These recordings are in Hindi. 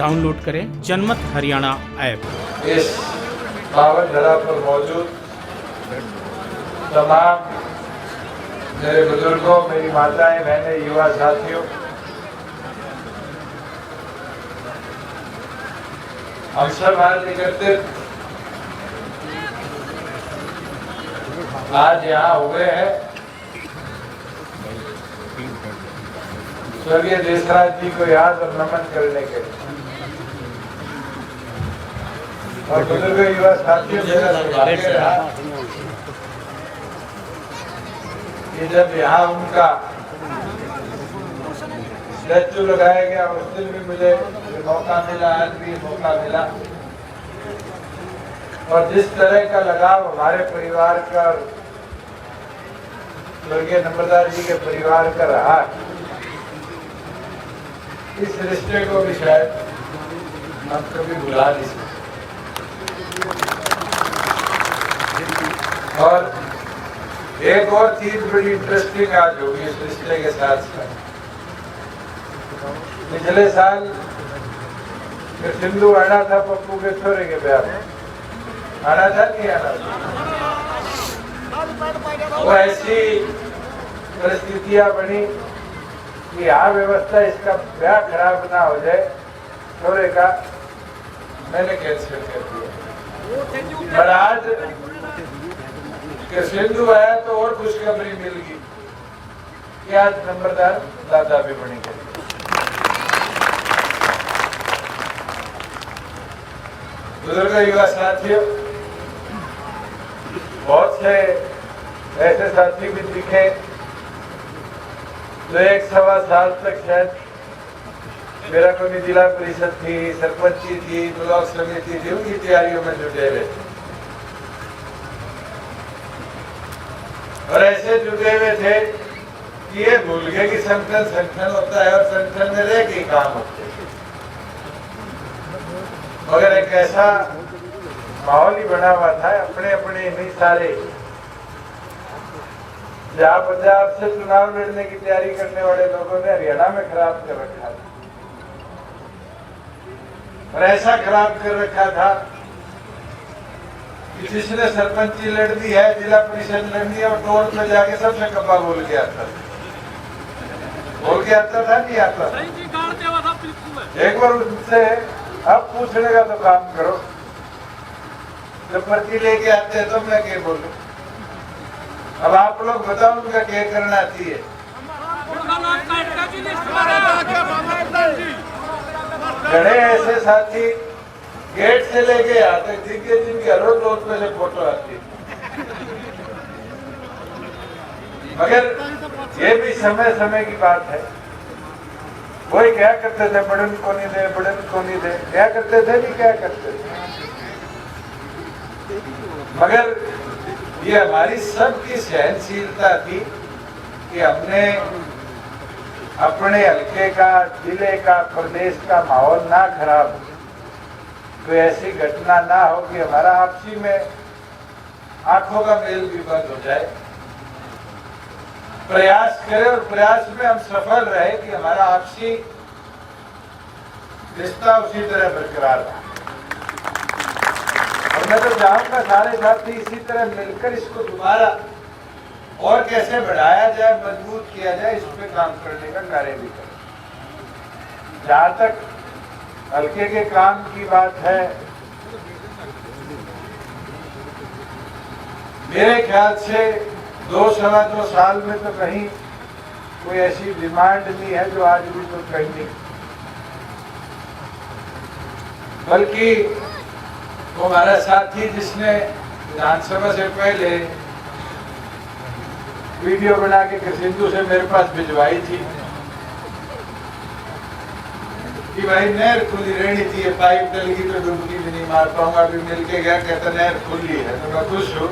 डाउनलोड करें जनमत हरियाणा ऐप। इस पावन धरा पर मौजूद तमाम मेरे बुजुर्गों, मेरी माताएं, बहनें, युवा साथियों, हम सब आज एकत्रित आज यहाँ हुए हैं स्वर्गीय देशराज जी को याद और नमन करने के लिए। और बुजुर्ग युवा साथियों, मेरा सौभाग्य रहा कि जब यहाँ उनका स्टैचू लगाया गया उस दिन भी मुझे मौका मिला, आज भी मौका मिला। और जिस तरह का लगाव हमारे परिवार का स्वर्गीय नंबरदार जी के परिवार का रहा, इस रिश्ते को भी शायद हम कभी भुला नहीं सकते। और एक और चीज बड़ी इंटरेस्टिंग आज होगी इस रिश्ते के साथ साथ। पिछले साल सिंधु आना था पप्पू के छोरे के ब्याह में, आना था नहीं आना था? वो ऐसी परिस्थितियां बनी कि यहाँ व्यवस्था इसका ब्याह खराब ना हो जाए, छोरे का मैंने कैंसिल कर दिया। पर आज सिंधु आया तो और खुशखबरी मिल गई कि आज नंबरदार दादा भी बनेंगे। बुजुर्ग युवा साथियों, बहुत से ऐसे साथी भी दिखे जो 1-1.25 साल तक शायद मेरा कोई जिला परिषद थी, सरपंची थी, ब्लॉक समिति थी, उनकी तैयारियों में जुटे हुए थे। और ऐसे जुटे हुए थे कि ये भूल गए कि संगठन होता है और संगठन में रह के काम होते हैं। मगर एक ऐसा माहौल ही बना हुआ था, अपने अपने नहीं सारे, जहाँ पंजाब से चुनाव लड़ने की तैयारी करने वाले लोगों ने हरियाणा में खराब कर रखा था। और ऐसा खराब कर रखा था कि जिसने सरपंची लड़ दी है, जिला परिषद लड़ दी है, और टोल पे जाके सबसे कब्बा बोल के आता था नहीं आता था। एक बार उनसे अब पूछने का तो काम करो, जब पर्ची लेके आते हैं तो मैं क्या बोलूं? अब आप लोग बताओ उनका क्या करना चाहिए। बड़े ऐसे साथी गेट से लेके आते जिनके रोड रोड पे से फोटो आती है। मगर ये भी समय समय की बात है। वही क्या करते थे, बड़न को नहीं दे, बड़न को नहीं दे, क्या करते थे नहीं क्या करते थे। मगर ये हमारी सबकी सहनशीलता थी कि हमने अपने हल्के का, जिले का, प्रदेश का माहौल ना खराब हो, कोई ऐसी घटना ना हो कि हमारा आपसी में आंखों का मेल भी बंद हो जाए। प्रयास करें और प्रयास में हम सफल रहे कि हमारा आपसी रिश्ता उसी तरह बरकरार रहा। और मैं तो चाहूंगा सारे साथी इसी तरह मिलकर इसको दोबारा और कैसे बढ़ाया जाए, मजबूत किया जाए, इस पे काम करने का कार्य भी करें। जहां तक हल्के के काम की बात है, मेरे ख्याल से 2-2.25 साल में तो कहीं कोई ऐसी डिमांड नहीं है जो आज भी तो कहीं, बल्कि वो हमारा साथी जिसने विधानसभा से पहले वीडियो बना के सिंधु से मेरे पास भिजवाई थी कि भाई नहर खुली रहनी चाहिए, पाइप डलेगी तो डुबकी भी नहीं मार पाऊंगा। अभी मिल के गया, कहता नहर खुली है। तो मैं खुश हूँ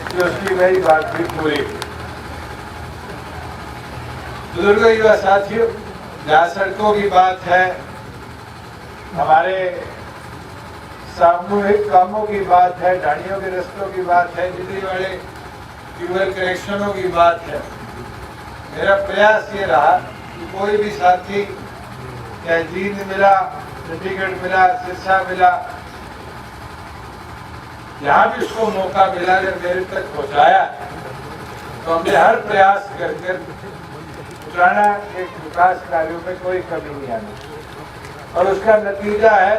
कि उसकी मेरी बात भी पूरी। बुजुर्ग युवा साथियों, जहाँ सड़कों की बात है, हमारे सामूहिक कामों की बात है, ढाणियों के रस्तों की बात है, बिजली वाले ट्यूबवेल कनेक्शनों की बात है, मेरा प्रयास ये रहा कि कोई भी साथी चाहे जींद मिला चंडीगढ़ मिला, सिरसा मिला, जहाँ भी उसको मौका मिला अगर मेरे तक पहुँचाया तो हमने हर प्रयास कर उतराना के विकास कार्यों में कोई कमी नहीं आनी। और उसका नतीजा है,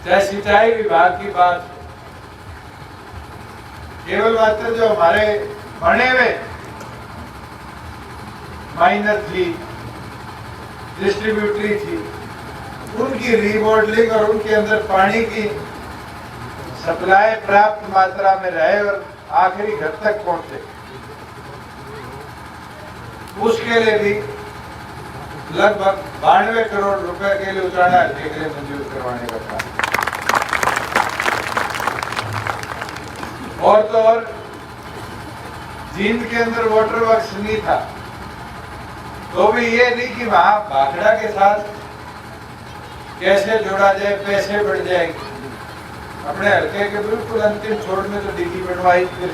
चाहे सिंचाई विभाग की बात, केवल मात्र जो हमारे बने हुए माइनर थी, डिस्ट्रीब्यूटरी थी, उनकी रीमॉडलिंग और उनके अंदर पानी की सप्लाई पर्याप्त मात्रा में रहे और आखिरी घर तक पहुंचे, उसके लिए भी लगभग 92 करोड़ रुपए के लिए उतराना हल्के के लिए मंजूर करवाने का काम। और तो और जींद के अंदर वाटर वर्क्स नहीं था, तो भी ये नहीं कि वहां भाखड़ा के साथ कैसे जोड़ा जाए, पैसे बढ़ जाएंगे। अपने हल्के के बिल्कुल अंतिम छोर में तो डिग्गी बनवाई, फिर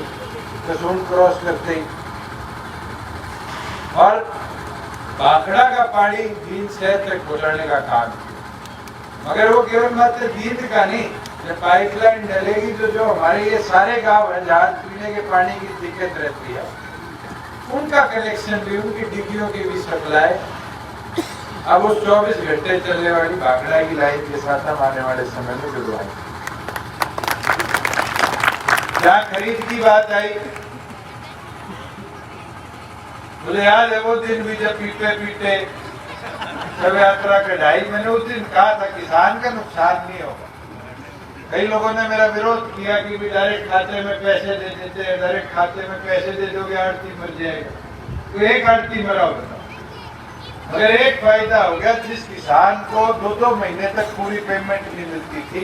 कसोन क्रॉस करते ही, और भाखड़ा का पानी जींद शहर तक पहुंचाने का काम। मगर वो केवल मात्र जींद का नहीं, जब पाइपलाइन डलेगी तो जो हमारे ये सारे गांव हैं जहाँ पीने के पानी की दिक्कत रहती है, उनका कनेक्शन भी, उनकी डिग्गियों की भी सप्लाई अब उस 24 घंटे चलने वाली भाखड़ा की लाइन के साथ हम आने वाले समय में जुड़वाएंगे। जहाँ खरीद की बात आई, मुझे याद है वो दिन भी जब पीटे पीटे शव यात्रा कढ़ाई, मैंने उस दिन कहा था किसान का नुकसान नहीं होगा। कई लोगों ने मेरा विरोध किया कि भी डायरेक्ट खाते में पैसे दे देते हैं, डायरेक्ट खाते में पैसे दे दोगे आड़ती मर जाएगा। तो एक आड़ती मरा होता, मगर एक फायदा हो गया, जिस किसान को 2-2 महीने तक पूरी पेमेंट नहीं मिलती थी,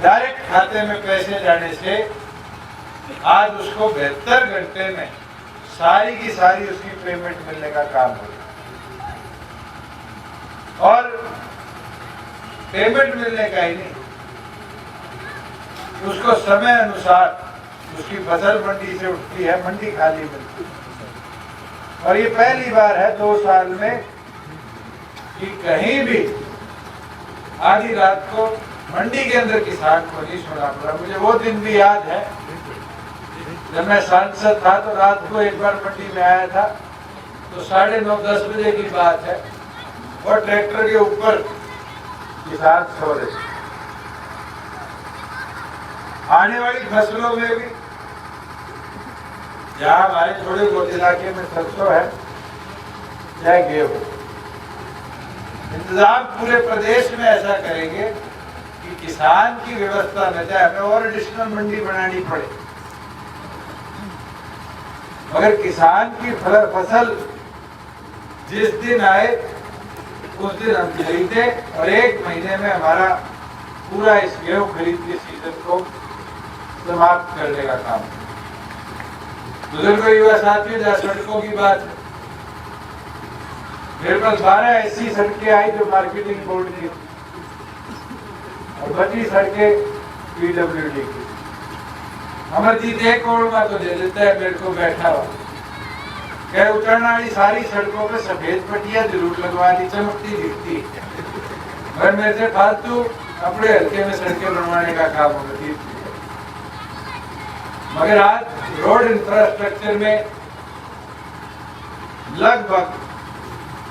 डायरेक्ट खाते में पैसे जाने से आज उसको 72 घंटे में सारी की सारी उसकी पेमेंट मिलने का काम हो। और पेमेंट मिलने का ही नहीं, उसको समय अनुसार उसकी फसल मंडी से उठती है, मंडी खाली मिलती है। और ये पहली बार है 2 साल में कि कहीं भी आधी रात को मंडी के अंदर किसान को नहीं सुना पड़ा। मुझे वो दिन भी याद है जब मैं सांसद था, तो रात को एक बार मंडी में आया था, तो 9:30-10 बजे की बात है, और ट्रैक्टर के ऊपर किसान सो रहे थे। आने वाली फसलों में भी, जहाँ हमारे थोड़े बहुत इलाके में सरसों है, चाहे गेहूं, इंतजाम पूरे प्रदेश में ऐसा करेंगे कि किसान की व्यवस्था न चाहे हमें और एडिशनल मंडी बनानी पड़े, मगर किसान की फसल जिस दिन आए उस दिन हम खरीदे, और 1 महीने में हमारा पूरा इस गेहूं खरीद के सीजन को समाप्त करने का काम। बुजुर्ग युवा साथियों, जहाँ सड़कों की बात है, मेरे पास 12 ऐसी सड़कें आई जो मार्केटिंग बोर्ड की, और बची सड़कें PWD की। अमरजीत 1 करोड़ का तो दे देता है मेरे को बैठा हुआ, कह उतरना वाली सारी सड़कों पे सफेद पट्टियां जरूर लगवा दी, चमकती दिखती, मगर मेरे से फालतू अपने हल्के में सड़कें बनवाने का काम होगा। मगर आज रोड इंफ्रास्ट्रक्चर में लगभग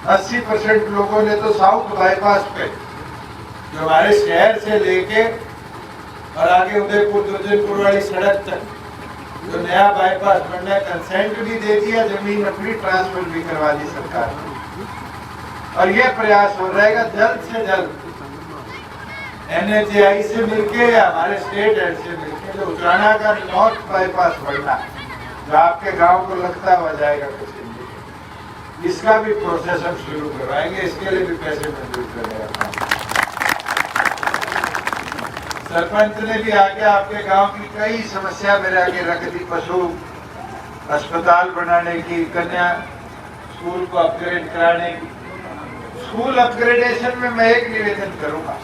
80% लोगों ने तो साउथ बाईपास पे, जो हमारे शहर से लेके और आगे उदयपुर दुर्जनपुर वाली सड़क तक जो नया बाईपास बनना है, कंसेंट भी दे दिया, जमीन अपनी ट्रांसफर भी करवा दी सरकार ने। और यह प्रयास हो रहेगा जल्द से जल्द NHAI से मिलके या हमारे स्टेट हेड से मिलके, जो उतराना का नॉर्थ बाईपास बनना, जो आपके गांव को लगता हुआ जाएगा कुछ, इसका भी प्रोसेस हम शुरू करवाएंगे। इसके लिए भी पैसे मंजूर करेगा। सरपंच ने भी आगे आपके गांव की कई समस्या मेरे आगे रख दी, पशु अस्पताल बनाने की, कन्या स्कूल को अपग्रेड कराने की। स्कूल अपग्रेडेशन में मैं एक निवेदन करूंगा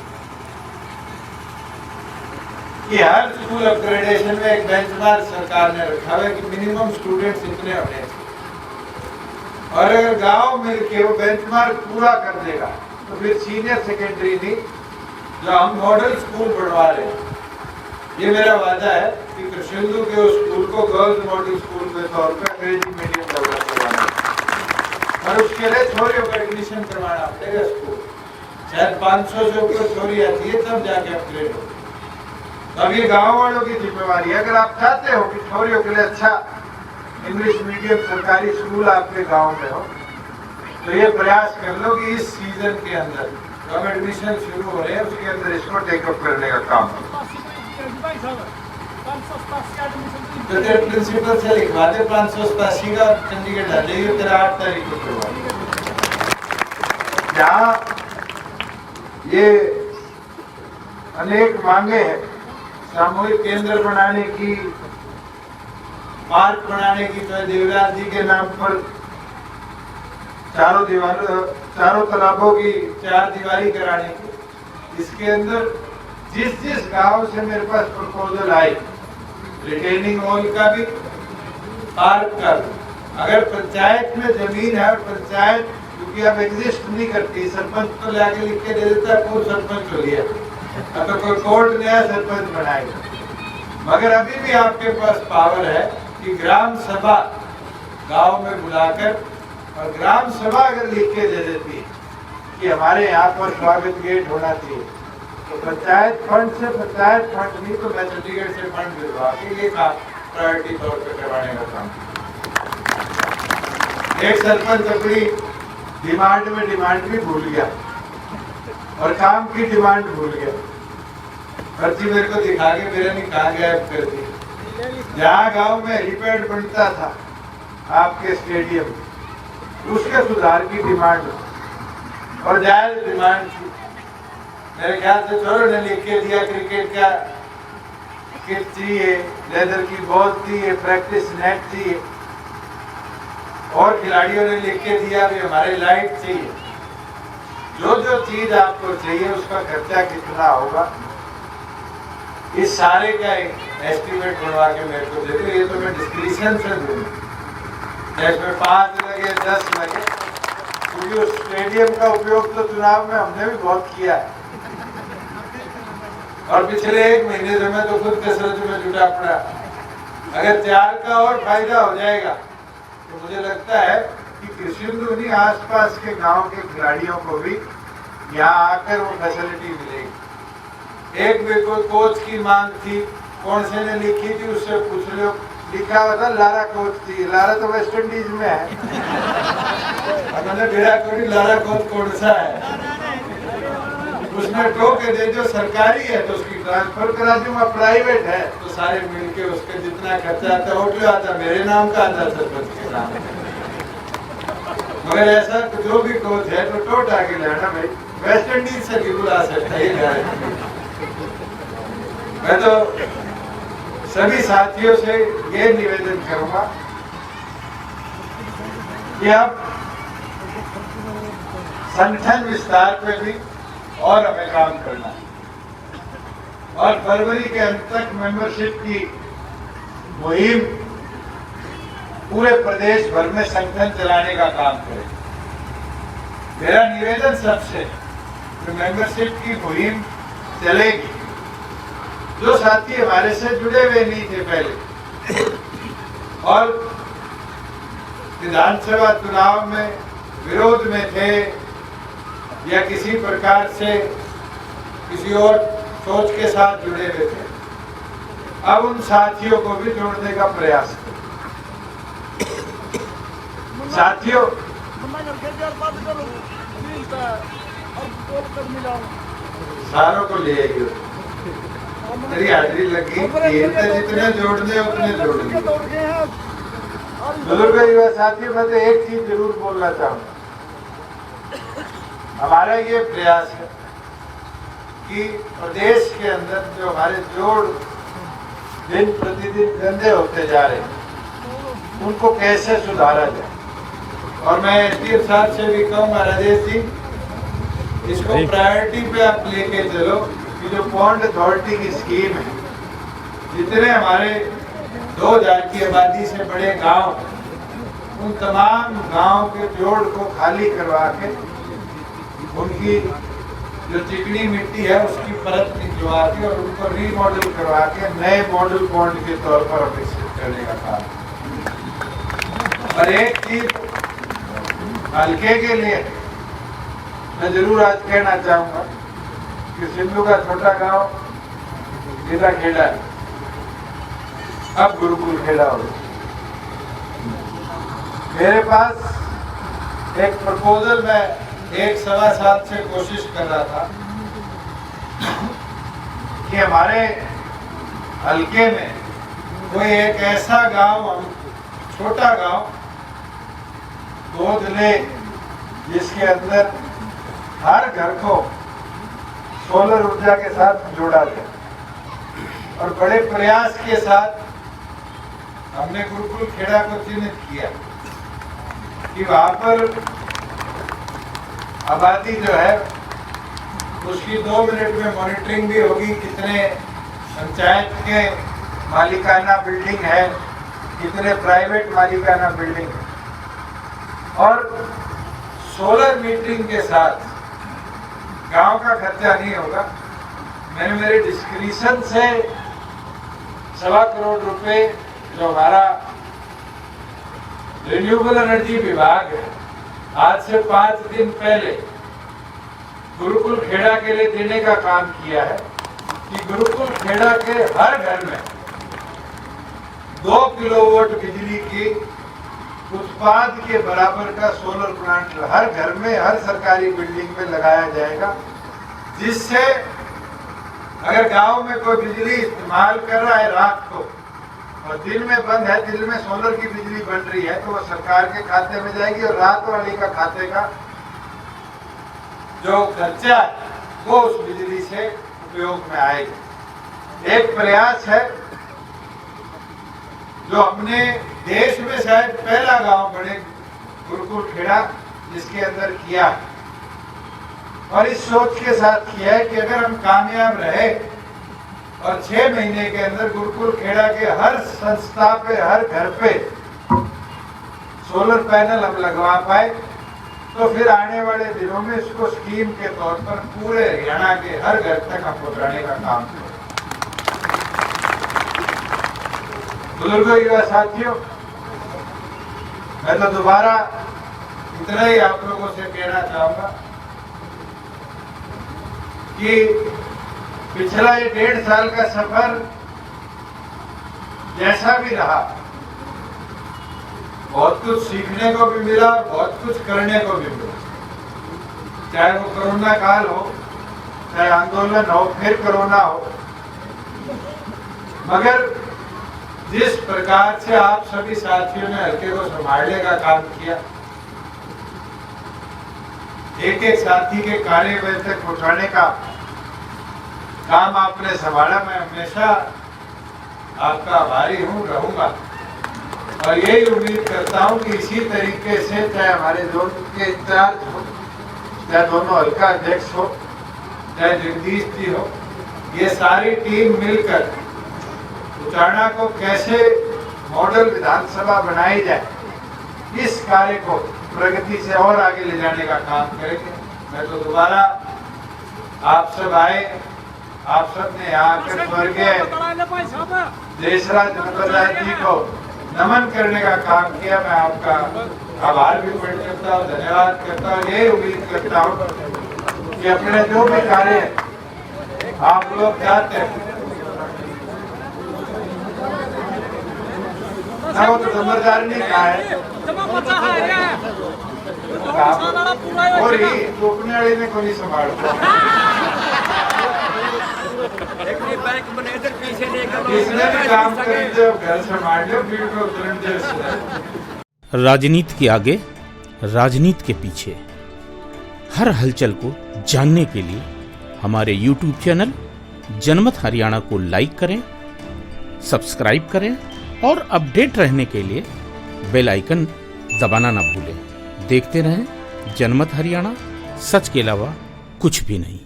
कि हर स्कूल अपग्रेडेशन में एक बेंचमार्क सरकार ने रखा है कि मिनिमम स्टूडेंट्स इतने होने, और अगर गांव मिलके वो बेंचमार्क पूरा कर देगा तो फिर सीनियर सेकेंडरी नहीं, जो हम मॉडल स्कूल बनवा रहे हैं, ये मेरा वादा है कि कृष्णेंदु के उस स्कूल को गर्ल्स मॉडल स्कूल के तौर पर अंग्रेजी मीडियम डेवलप करवाना और उसके लिए छोरियों का एडमिशन करवाना पड़ेगा। स्कूल शायद 500 से ऊपर छोरी आती है तब जाके अपग्रेड हो। अब ये गाँव वालों की जिम्मेवारी है, अगर आप चाहते हो कि छोरियों के लिए अच्छा इंग्लिश मीडियम सरकारी स्कूल आपके गांव में हो, तो ये प्रयास कर लो कि इस सीजन के अंदर जो हम एडमिशन शुरू हो रहे हैं उसके अंदर इसको टेकअप करने का काम हो। तो तेरे प्रिंसिपल से लिखवा दे 587 का, चंडीगढ़ डालेगी तेरा 8 तारीख को करवा। जहाँ ये अनेक मांगे हैं, सामूहिक केंद्र बनाने की, पार्क बनाने की, तो देवराज जी के नाम पर चारों तालाबों की 4 दीवारी कराने की, इसके अंदर जिस जिस गांव से मेरे पास प्रपोजल आई, रिटेनिंग वॉल का भी, पार्क का भी, अगर पंचायत में जमीन है और पंचायत क्योंकि अब एग्जिस्ट नहीं करती, सरपंच तो लाके लिख के दे देता है पूर्व सरपंच हो लिया, अब तो कोई कोर्ट नया सरपंच बनाएगा, मगर अभी भी आपके पास पावर है कि ग्राम सभा गांव में बुलाकर, और ग्राम सभा अगर लिख के दे देती है कि हमारे यहाँ पर स्वागत गेट होना चाहिए, तो पंचायत फंड से, पंचायत फंड नहीं तो मैं चंडीगढ़ से फंड भिजवा के ये काम प्रायोरिटी तौर पर करवाने का काम। एक सरपंच अपनी डिमांड में डिमांड भी भूल गया और काम की डिमांड भूल गया, पर्ची मेरे को दिखा के मेरे ने कहा गायब कर दी। जहाँ गांव में हेलीपैड बनता था आपके स्टेडियम, उसके सुधार की डिमांड और जायज डिमांड थी। मेरे ख्याल से छोरों ने लिख के दिया क्रिकेट का किट चाहिए, लेदर की बॉल चाहिए, प्रैक्टिस नेट चाहिए, और खिलाड़ियों ने लिख के दिया भी हमारे लाइट चाहिए। जो जो चीज आपको चाहिए उसका खर्चा कितना होगा, इस सारे का एक एस्टिमेट बनवा के मेरे को दे दो। ये तो मैं डिस्क्रिप्शन से दूंगा, इसमें 5 लगे 10 लगे, क्योंकि उस स्टेडियम का उपयोग तो चुनाव में हमने भी बहुत किया है, और पिछले 1 महीने से मैं तो खुद कसरत में जुटा पड़ा। अगर 4 का और फायदा हो जाएगा तो मुझे लगता है कि कृष्णेंदु नहीं, आसपास के गांव के खिलाड़ियों को भी यहाँ आकर वो फैसिलिटी मिलेगी। एक भी कोई कोच की मांग थी, कौन से ने लिखी थी उससे पूछ लो, लिखा हुआ था लारा कोच थी। लारा तो वेस्ट इंडीज में है, मैंने बेड़ा कोई लारा कोच कौन सा है, उसमें टोके दे जो सरकारी है तो उसकी ट्रांसफर करा दूंगा, प्राइवेट है तो सारे मिलके उसके जितना खर्चा आता होटल आता मेरे नाम का आता सरपंच के नाम। मगर ऐसा जो भी कोच है तो टोट आगे लेना भाई, वेस्ट इंडीज से भी बुला सकता है। मैं तो सभी साथियों से ये निवेदन करूंगा कि आप संगठन विस्तार पे भी और हमें काम करना है, और फरवरी के अंत तक मेंबरशिप की मुहिम पूरे प्रदेश भर में संगठन चलाने का काम करें। मेरा निवेदन सबसे कि मेंबरशिप की मुहिम चलेगी। जो साथी हमारे से जुड़े हुए नहीं थे पहले और विधानसभा चुनाव में विरोध में थे या किसी प्रकार से किसी और सोच के साथ जुड़े हुए थे, अब उन साथियों को भी जोड़ने का प्रयास करें। साथियों, सारों को ले आइए, मेरी हाजिरी लगी, जितने जोड़ने उतने जोड़ने। बुजुर्ग युवा साथियों, मैं तो एक चीज जरूर बोलना चाहूंगा, हमारा ये प्रयास है कि प्रदेश के अंदर जो हमारे जोड़ दिन प्रतिदिन गंदे होते जा रहे हैं उनको कैसे सुधारा जाए। और मैं एसडीएम साहब से भी कहूँगा, राजेश जी इसको प्रायोरिटी पे आप लेके चलो कि जो पॉन्ड अथॉरिटी की स्कीम है, जितने हमारे 2000 की आबादी से बड़े गांव, उन तमाम गांव के जोड़ को खाली करवा के उनकी जो चिकनी मिट्टी है उसकी परत निकलवा के और उनको रीमॉडल करवा के नए मॉडल बॉन्ड के तौर पर विकसित करने का काम। और एक चीज हल्के के लिए मैं जरूर आज कहना चाहूंगा कि सिंधु का छोटा गांव जिला खेड़ा है, अब गुरुकुल खेड़ा हो। मेरे पास एक प्रपोजल में 1-1.25 साल से कोशिश कर रहा था कि हमारे हल्के में कोई एक ऐसा गांव, छोटा गांव गोद ले जिसके अंदर हर घर को सोलर ऊर्जा के साथ जोड़ा जाए। और बड़े प्रयास के साथ हमने गुरुकुल खेड़ा को चिन्हित किया कि वहां पर आबादी जो है उसकी 2 मिनट में मॉनिटरिंग भी होगी, कितने पंचायत के मालिकाना बिल्डिंग है, कितने प्राइवेट मालिकाना बिल्डिंग है। और सोलर मीटरिंग के साथ गांव का खर्चा नहीं होगा। मैंने मेरे डिस्क्रिप्शन से 1.25 करोड़ रुपए जो हमारा रिन्यूएबल एनर्जी विभाग है आज से 5 दिन पहले गुरुकुल खेड़ा के लिए देने का काम किया है कि गुरुकुल खेड़ा के हर घर में 2 किलोवाट बिजली की उत्पाद के बराबर का सोलर प्लांट हर घर में, हर सरकारी बिल्डिंग में लगाया जाएगा, जिससे अगर गांव में कोई बिजली इस्तेमाल कर रहा है रात को और दिन में बंद है, दिन में सोलर की बिजली बन रही है तो वो सरकार के खाते में जाएगी और रात वाली का खाते का जो खर्चा है वो उस बिजली से उपयोग में आएगा। एक प्रयास है जो हमने देश में शायद पहला गांव बड़े गुरुकुल खेड़ा जिसके अंदर किया और इस सोच के साथ किया है कि अगर हम कामयाब रहे और 6 महीने के अंदर गुरुकुल खेड़ा के हर संस्था पे, हर घर पे सोलर पैनल हम लगवा पाए तो फिर आने वाले दिनों में इसको स्कीम के तौर पर पूरे हरियाणा के हर घर तक हम पहुंचाने का काम करें। बुजुर्गों, युवा साथियों, मैं तो दोबारा इतना ही आप लोगों से कहना चाहूंगा कि पिछला ये 1.5 साल का सफर जैसा भी रहा, बहुत कुछ सीखने को भी मिला और बहुत कुछ करने को भी मिला। चाहे वो कोरोना काल हो, चाहे आंदोलन हो, फिर कोरोना हो, मगर जिस प्रकार से आप सभी साथियों ने हल्के को संभालने का काम किया, एक एक साथी के कार्य तक पहुंचाने का काम आपने संभाला, मैं हमेशा आपका आभारी हूँ, रहूंगा। और यही उम्मीद करता हूँ कि इसी तरीके से चाहे हमारे जोन के इंचार्ज हो, चाहे दोनों हल्का अध्यक्ष हो, चाहे जगदीश जी हो, ये सारी टीम मिलकर उचाना को कैसे मॉडल विधानसभा बनाई जाए, इस कार्य को प्रगति से और आगे ले जाने का काम करेंगे। मैं तो दोबारा आप सब आए, आप सब ने यहाँ आकर स्वर्गीय देशराज नंदलाल जी को नमन करने का काम किया। मैं आपका आभार भी व्यक्त करता हूँ, धन्यवाद करता हूँ। यही उम्मीद करता हूँ कि अपने जो भी कार्य आप लोग चाहते हैं ना, वो तो समझदार नहीं कहा है और ही टोकने वाले ने को नहीं संभाल इसने भी काम करें जब घर संभाल लो फिर तो तुरंत। राजनीति के आगे, राजनीति के पीछे, हर हलचल को जानने के लिए हमारे YouTube चैनल जनमत हरियाणा को लाइक करें, सब्सक्राइब करें और अपडेट रहने के लिए बेल आइकन दबाना ना भूलें। देखते रहें जनमत हरियाणा, सच के अलावा कुछ भी नहीं।